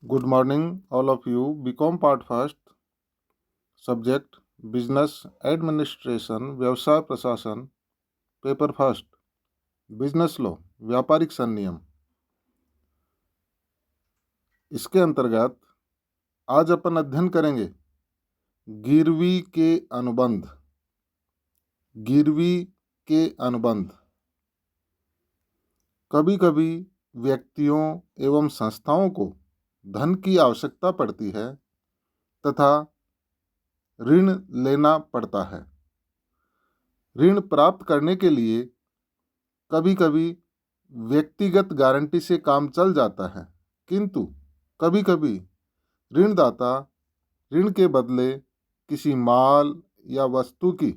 Good morning, all of you. BCom part first, subject Business Administration, व्यवसाय प्रशासन, paper first, business law, व्यापारिक संनियम। इसके अंतर्गत आज अपन अध्ययन करेंगे गिरवी के अनुबंध। गिरवी के अनुबंध कभी कभी व्यक्तियों एवं संस्थाओं को धन की आवश्यकता पड़ती है तथा ऋण लेना पड़ता है। ऋण प्राप्त करने के लिए कभी कभी व्यक्तिगत गारंटी से काम चल जाता है, किंतु कभी कभी ऋणदाता ऋण के बदले किसी माल या वस्तु की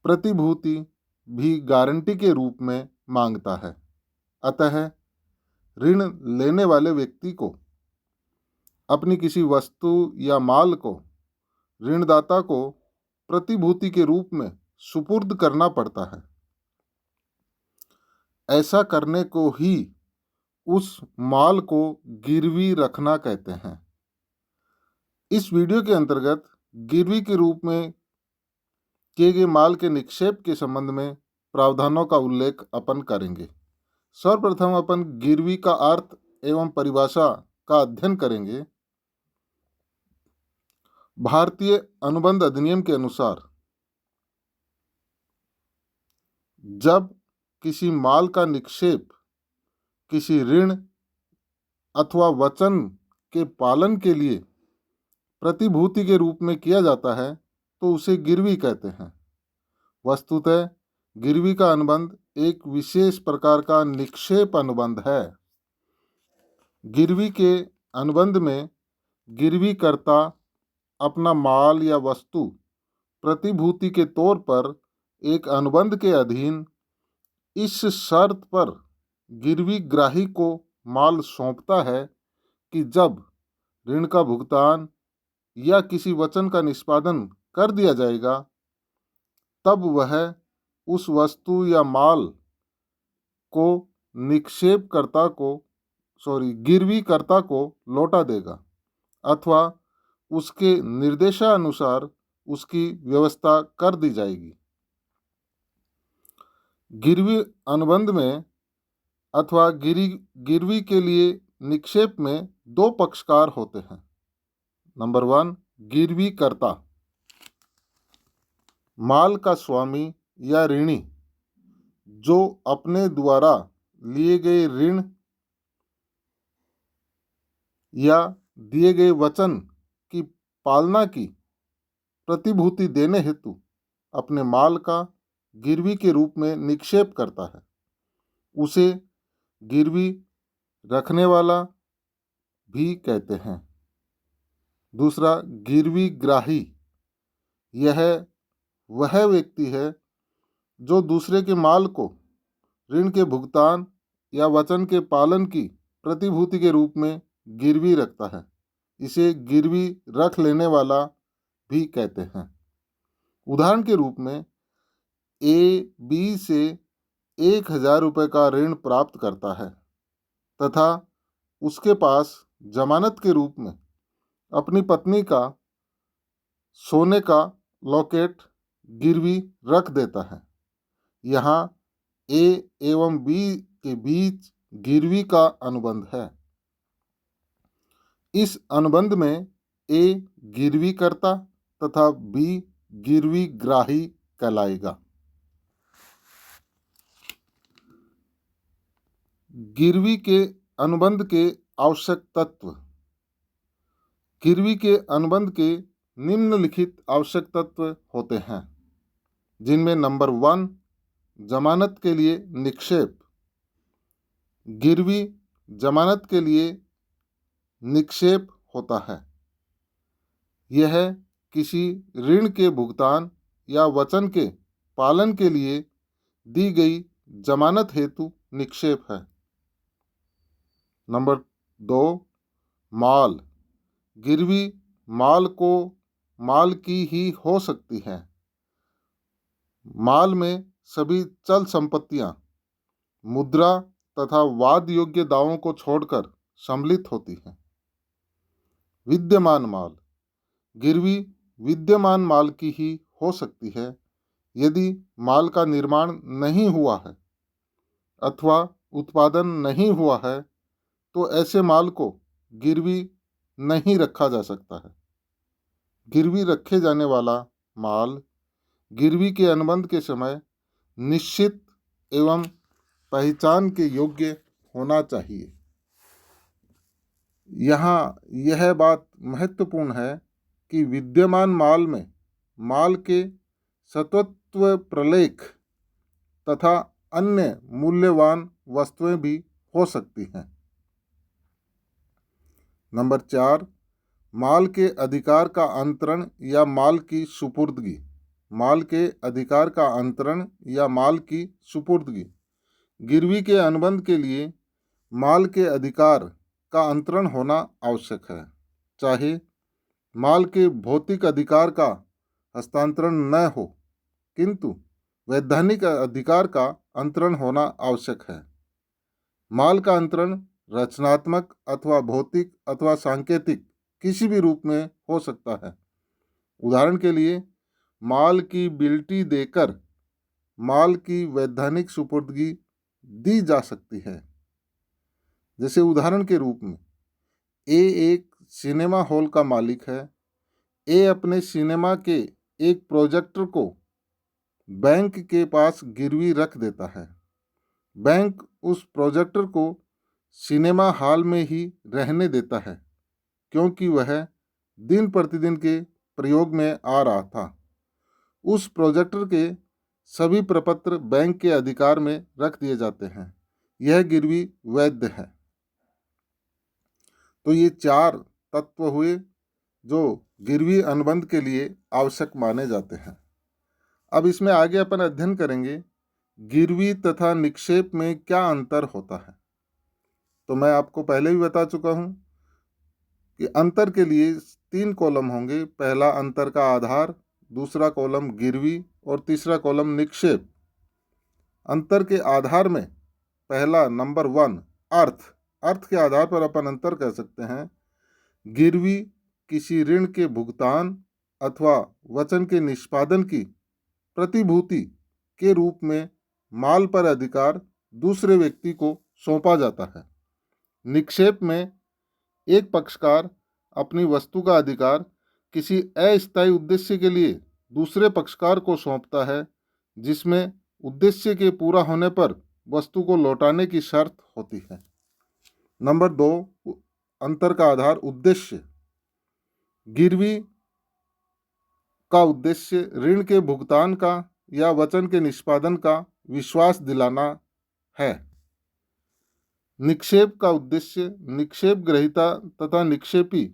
प्रतिभूति भी गारंटी के रूप में मांगता है। अतः ऋण लेने वाले व्यक्ति को अपनी किसी वस्तु या माल को ऋणदाता को प्रतिभूति के रूप में सुपुर्द करना पड़ता है। ऐसा करने को ही उस माल को गिरवी रखना कहते हैं। इस वीडियो के अंतर्गत गिरवी के रूप में किए गए माल के निक्षेप के संबंध में प्रावधानों का उल्लेख अपन करेंगे। सर्वप्रथम अपन गिरवी का अर्थ एवं परिभाषा का अध्ययन करेंगे। भारतीय अनुबंध अधिनियम के अनुसार जब किसी माल का निक्षेप किसी ऋण अथवा वचन के पालन के लिए प्रतिभूति के रूप में किया जाता है तो उसे गिरवी कहते हैं। वस्तुतः गिरवी का अनुबंध एक विशेष प्रकार का निक्षेप अनुबंध है। गिरवी के अनुबंध में गिरवीकर्ता अपना माल या वस्तु प्रतिभूति के तौर पर एक अनुबंध के अधीन इस शर्त पर गिरवी ग्राही को माल सौंपता है कि जब ऋण का भुगतान या किसी वचन का निष्पादन कर दिया जाएगा तब वह उस वस्तु या माल को गिरवीकर्ता को लौटा देगा अथवा उसके निर्देशानुसार उसकी व्यवस्था कर दी जाएगी। गिरवी अनुबंध में अथवा गिरवी के लिए निक्षेप में दो पक्षकार होते हैं। नंबर 1, गिरवीकर्ता, माल का स्वामी या ऋणी जो अपने द्वारा लिए गए ऋण या दिए गए वचन की पालना की प्रतिभूति देने हेतु अपने माल का गिरवी के रूप में निक्षेप करता है, उसे गिरवी रखने वाला भी कहते हैं। दूसरा, गिरवी ग्राही, यह वह व्यक्ति है जो दूसरे के माल को ऋण के भुगतान या वचन के पालन की प्रतिभूति के रूप में गिरवी रखता है। इसे गिरवी रख लेने वाला भी कहते हैं। उदाहरण के रूप में ए बी से 1000 रुपये का ऋण प्राप्त करता है तथा उसके पास जमानत के रूप में अपनी पत्नी का सोने का लॉकेट गिरवी रख देता है। यहाँ ए एवं बी के बीच गिरवी का अनुबंध है। इस अनुबंध में ए गिरवीकर्ता तथा बी गिरवी ग्राही कहलाएगा। गिरवी के अनुबंध के आवश्यक तत्व। गिरवी के अनुबंध के निम्नलिखित आवश्यक तत्व होते हैं, जिनमें नंबर 1, जमानत के लिए निक्षेप। गिरवी जमानत के लिए निक्षेप होता है। यह किसी ऋण के भुगतान या वचन के पालन के लिए दी गई जमानत हेतु निक्षेप है। नंबर 2, माल। गिरवी माल की ही हो सकती है। माल में सभी चल संपत्तियां मुद्रा तथा वाद योग्य दावों को छोड़कर सम्मिलित होती हैं। विद्यमान माल, गिरवी विद्यमान माल की ही हो सकती है यदि माल का निर्माण नहीं हुआ है अथवा उत्पादन नहीं हुआ है, तो ऐसे माल को गिरवी नहीं रखा जा सकता है। गिरवी रखे जाने वाला माल गिरवी के अनुबंध के समय निश्चित एवं पहचान के योग्य होना चाहिए। यहाँ यह बात महत्वपूर्ण है कि विद्यमान माल में माल के सत्वत्व प्रलेख तथा अन्य मूल्यवान वस्तुएं भी हो सकती हैं। नंबर 4, माल के अधिकार का अंतरण या माल की सुपुर्दगी। माल के अधिकार का अंतरण या माल की सुपुर्दगी, गिरवी के अनुबंध के लिए माल के अधिकार का अंतरण होना आवश्यक है, चाहे माल के भौतिक अधिकार का हस्तांतरण न हो, किंतु वैधानिक अधिकार का अंतरण होना आवश्यक है। माल का अंतरण रचनात्मक अथवा भौतिक अथवा सांकेतिक किसी भी रूप में हो सकता है। उदाहरण के लिए माल की बिल्टी देकर माल की वैधानिक सुपुर्दगी दी जा सकती है। जैसे उदाहरण के रूप में ए एक सिनेमा हॉल का मालिक है। ए अपने सिनेमा के एक प्रोजेक्टर को बैंक के पास गिरवी रख देता है। बैंक उस प्रोजेक्टर को सिनेमा हॉल में ही रहने देता है क्योंकि वह दिन प्रतिदिन के प्रयोग में आ रहा था। उस प्रोजेक्टर के सभी प्रपत्र बैंक के अधिकार में रख दिए जाते हैं। यह गिरवी वैध है। तो ये 4 तत्व हुए जो गिरवी अनुबंध के लिए आवश्यक माने जाते हैं। अब इसमें आगे अपन अध्ययन करेंगे गिरवी तथा निक्षेप में क्या अंतर होता है। तो मैं आपको पहले भी बता चुका हूँ कि अंतर के लिए 3 कॉलम होंगे। पहला अंतर का आधार, दूसरा कॉलम गिरवी और तीसरा कॉलम निक्षेप। अंतर के आधार में पहला नंबर 1 अर्थ के आधार पर अपन अंतर कह सकते हैं। गिरवी किसी ऋण के भुगतान अथवा वचन के निष्पादन की प्रतिभूति के रूप में माल पर अधिकार दूसरे व्यक्ति को सौंपा जाता है। निक्षेप में एक पक्षकार अपनी वस्तु का अधिकार किसी अस्थायी उद्देश्य के लिए दूसरे पक्षकार को सौंपता है, जिसमें उद्देश्य के पूरा होने पर वस्तु को लौटाने की शर्त होती है। नंबर 2 अंतर का आधार उद्देश्य। गिरवी का उद्देश्य ऋण के भुगतान का या वचन के निष्पादन का विश्वास दिलाना है। निक्षेप का उद्देश्य निक्षेप ग्रहीता तथा निक्षेपी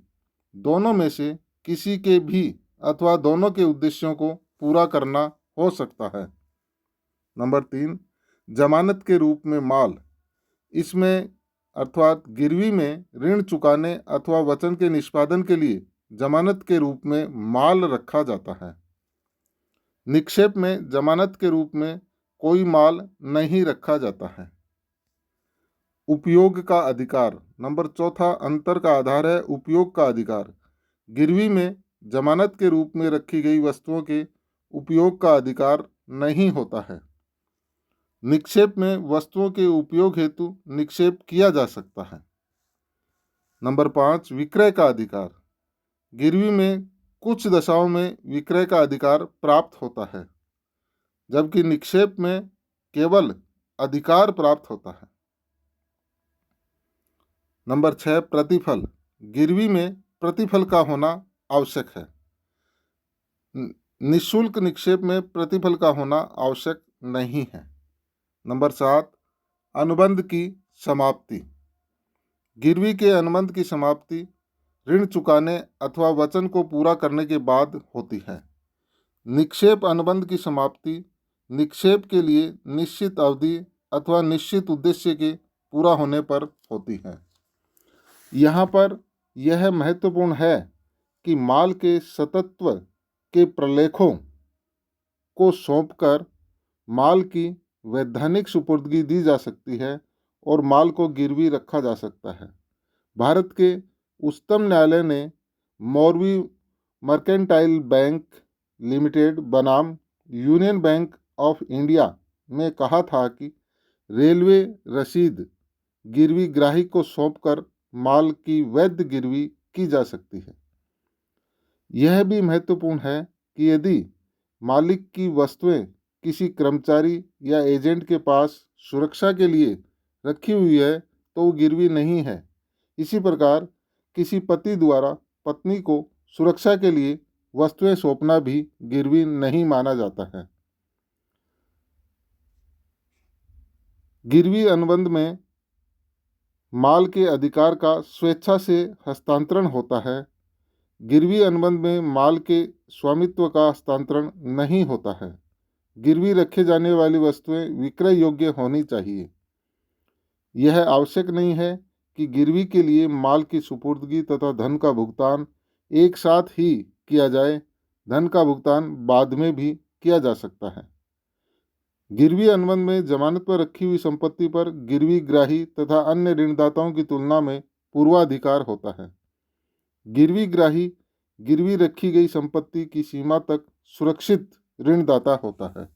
दोनों में से किसी के भी अथवा दोनों के उद्देश्यों को पूरा करना हो सकता है। नंबर 3 जमानत के रूप में माल। इसमें अर्थात गिरवी में ऋण चुकाने अथवा वचन के निष्पादन के लिए जमानत के रूप में माल रखा जाता है। निक्षेप में जमानत के रूप में कोई माल नहीं रखा जाता है। उपयोग का अधिकार। नंबर 4 अंतर का आधार है उपयोग का अधिकार। गिरवी में जमानत के रूप में रखी गई वस्तुओं के उपयोग का अधिकार नहीं होता है। निक्षेप में वस्तुओं के उपयोग हेतु निक्षेप किया जा सकता है। नंबर 5 विक्रय का अधिकार। गिरवी में कुछ दशाओं में विक्रय का अधिकार प्राप्त होता है, जबकि निक्षेप में केवल अधिकार प्राप्त होता है। नंबर 6 प्रतिफल। गिरवी में प्रतिफल का होना आवश्यक है। निःशुल्क निक्षेप में प्रतिफल का होना आवश्यक नहीं है। नंबर 7 अनुबंध की समाप्ति। गिरवी के अनुबंध की समाप्ति ऋण चुकाने अथवा वचन को पूरा करने के बाद होती है। निक्षेप अनुबंध की समाप्ति निक्षेप के लिए निश्चित अवधि अथवा निश्चित उद्देश्य के पूरा होने पर होती है। यहाँ पर यह महत्वपूर्ण है कि माल के सतत्व के प्रलेखों को सौंपकर माल की वैधानिक सुपुर्दगी दी जा सकती है और माल को गिरवी रखा जा सकता है। भारत के उच्चतम न्यायालय ने मौरवी मर्केंटाइल बैंक लिमिटेड बनाम यूनियन बैंक ऑफ इंडिया में कहा था कि रेलवे रसीद गिरवी ग्राही को सौंपकर माल की वैध गिरवी की जा सकती है। यह भी महत्वपूर्ण है कि यदि मालिक की वस्तुएं किसी कर्मचारी या एजेंट के पास सुरक्षा के लिए रखी हुई है तो वो गिरवी नहीं है। इसी प्रकार किसी पति द्वारा पत्नी को सुरक्षा के लिए वस्तुएं सौंपना भी गिरवी नहीं माना जाता है। गिरवी अनुबंध में माल के अधिकार का स्वेच्छा से हस्तांतरण होता है। गिरवी अनुबंध में माल के स्वामित्व का हस्तांतरण नहीं होता है। गिरवी रखे जाने वाली वस्तुएं विक्रय योग्य होनी चाहिए। यह आवश्यक नहीं है कि गिरवी के लिए माल की सुपुर्दगी तथा धन का भुगतान एक साथ ही किया जाए। धन का भुगतान बाद में भी किया जा सकता है। गिरवी अनुबंध में जमानत पर रखी हुई संपत्ति पर गिरवी ग्राही तथा अन्य ऋणदाताओं की तुलना में पूर्वाधिकार होता है। गिरवी ग्राही गिरवी रखी गई संपत्ति की सीमा तक सुरक्षित ऋणदाता होता है।